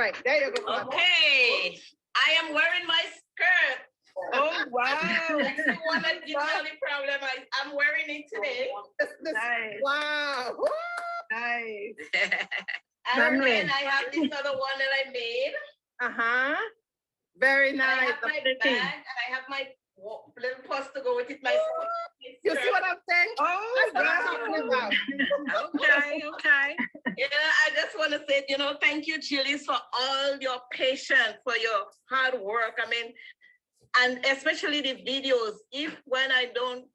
right, there you go. Okay, I am wearing my skirt. Oh, wow. That's the one that gives me the problem. I'm wearing it today. Nice. Wow. Woo. Nice. And then I have this other one that I made. Very nice. I have my bag and I have my little purse to go with it. You see what I'm saying? Oh, that's what I'm talking about. Okay. I just want to say, thank you, Chili's, for all your patience, for your hard work. I mean, and especially the videos. When I don't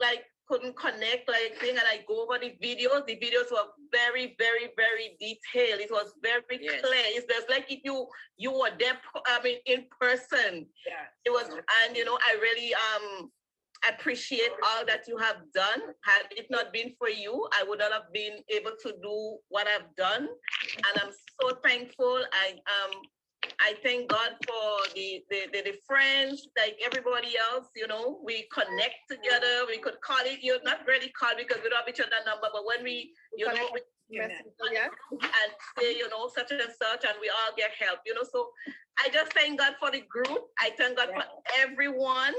couldn't connect and I go over the videos were very, very, very detailed. It was very clear. It's just like if you were there, in person. Yeah. It was, and I really appreciate all that you have done. Had it not been for you, I would not have been able to do what I've done. And I'm so thankful. I thank God for the friends, like everybody else, we connect together. We could call it, not really call because we don't have each other's number, but when we and say, such and such, and we all get help, so I just thank God for the group. I thank God for everyone,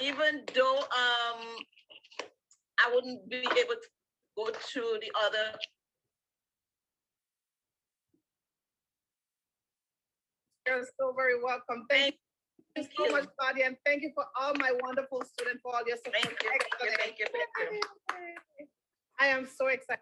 even though I wouldn't be able to go through the other. You're so very welcome. Thank you so much, Claudia, and thank you for all my wonderful students for all your support. Thank you. I am so excited.